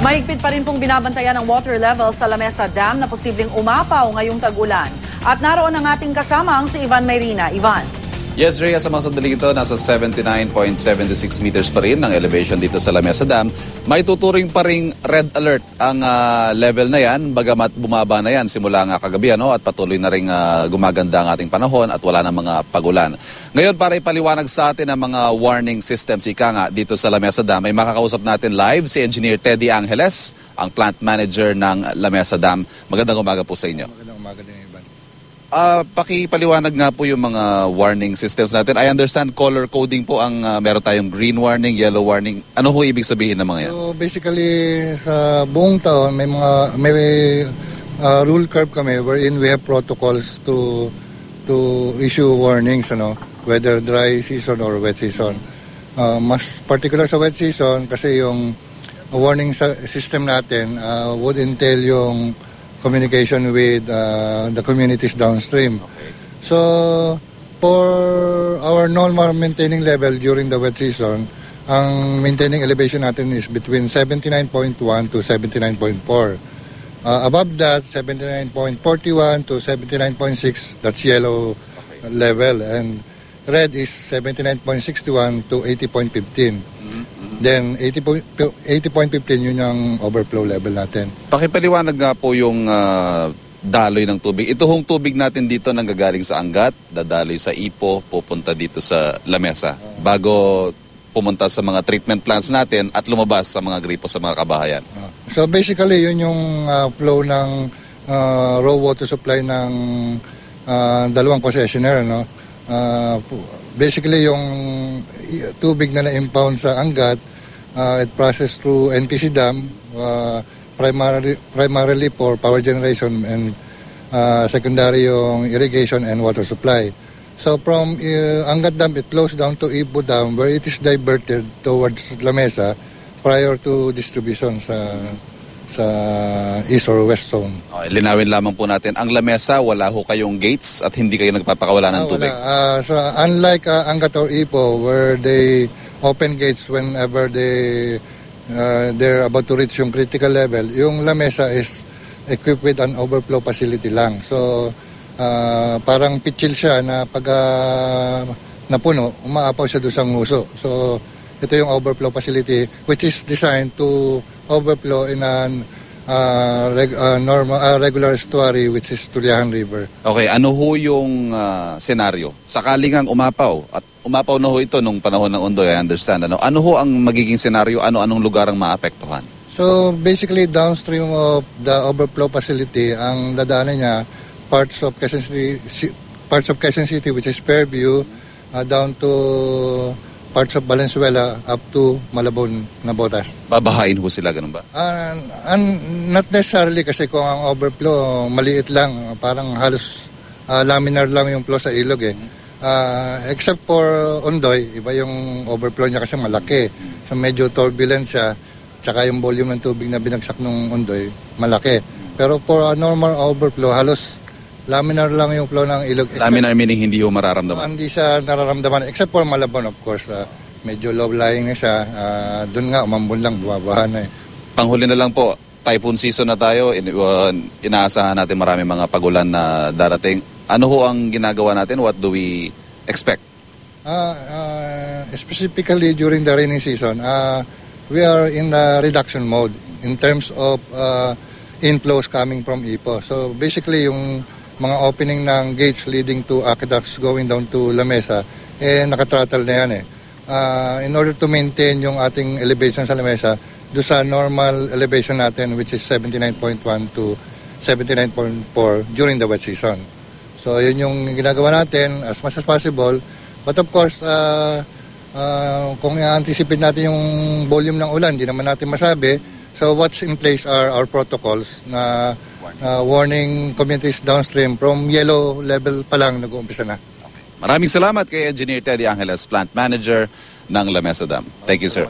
Mahigpit pa rin pong binabantayan ang water level sa Lamesa Dam na posibleng umapaw ngayong tag-ulan. At naroon ang ating kasama ang si Ivan Mayrina. Ivan. Yes, Rhea, sa mga sandaling ito, nasa 79.76 meters pa rin ang elevation dito sa Lamesa Dam. May tuturing pa ring red alert ang level na yan, bagamat bumaba na yan simula nga kagabi, at patuloy na rin gumaganda ang ating panahon at wala na mga pagulan. Ngayon, para ipaliwanag sa atin ang mga warning systems dito sa Lamesa Dam, ay makakausap natin live si Engineer Teddy Angeles, ang plant manager ng Lamesa Dam. Magandang umaga po sa inyo. Magandang umaga din, Ivan. Pakipaliwanag nga po yung mga warning systems natin. I understand color coding po ang meron tayong green warning, yellow warning. Ano ho ibig sabihin ng mga yan? So basically sa buong taon may rule curve kami wherein we have protocols to issue warnings, whether dry season or wet season. Mas particular sa wet season kasi yung warning system natin would entail yung communication with the communities downstream. Okay. So, for our normal maintaining level during the wet season, ang maintaining elevation natin is between 79.1 to 79.4. Above that, 79.41 to 79.6, that's yellow level. And red is 79.61 to 80.15. Then 80.15 yun yung overflow level natin. Pakipaliwanag nga po yung daloy ng tubig. Ito hong tubig natin dito nanggagaling sa Angat, dadaloy sa Ipo, pupunta dito sa Lamesa bago pumunta sa mga treatment plants natin at lumabas sa mga gripo sa mga kabahayan. So basically yun yung flow ng raw water supply ng dalawang concessionaire. Basically yung tubig na na-impound sa Angat, it processed through NPC Dam, primarily for power generation and secondary yung irrigation and water supply. So from Angat Dam, it flows down to Ipo Dam where it is diverted towards Lamesa prior to distribution sa east or west zone. Okay, linawin lamang po natin, ang Lamesa, wala ho kayong gates at hindi kayo nagpapakawala ng tubig? So unlike Angat or Ipo where they open gates whenever they're about to reach yung critical level, yung Lamesa is equipped with an overflow facility lang. So parang pitchil siya na pag napuno, umaapaw siya doon sa nguso. So ito yung overflow facility which is designed to overflow in an regular estuary which is Tuliahan River. Okay, ano ho yung senaryo? Sakaling ang umapaw, at umapaw na ho ito nung panahon ng Ondoy, I understand. Ano ho ang magiging senaryo? Anong lugar ang maapektuhan? So basically downstream of the overflow facility, ang dadaanan niya parts of Quezon City which is Fairview down to parts of Valenzuela up to Malabon, Nabotas. Babahain ho sila, ganun ba? Not necessarily kasi kung ang overflow maliit lang, parang halos laminar lang yung flow sa ilog except for Ondoy, iba yung overflow niya kasi malaki. So medyo turbulent siya, tsaka yung volume ng tubig na binagsak ng Ondoy, malaki. Pero for a normal overflow, halos laminar lang yung flow ng ilog. Laminar meaning hindi ho mararamdaman? Hindi siya nararamdaman, except for Malabon, of course. Medyo low-lying na siya. Doon nga, umambon lang, bumabahan na Panghuli na lang po, typhoon season na tayo. Inaasahan natin marami mga pagulan na darating. Ano ho ang ginagawa natin? What do we expect? Specifically during the rainy season, we are in the reduction mode in terms of inflows coming from Ipo. So basically, yung mga opening ng gates leading to aqueducts going down to Lamesa, nakatratal na yan in order to maintain yung ating elevation sa Lamesa, do sa normal elevation natin which is 79.1 to 79.4 during the wet season. So yun yung ginagawa natin as much as possible. But of course, kung i-anticipate natin yung volume ng ulan, di naman natin masabi. So what's in place are our protocols na warning communities downstream from yellow level pa lang nag-uumpisa na. Okay. Maraming salamat kay Engineer Teddy Angeles, Plant Manager ng Lamesa Dam. Thank you, sir.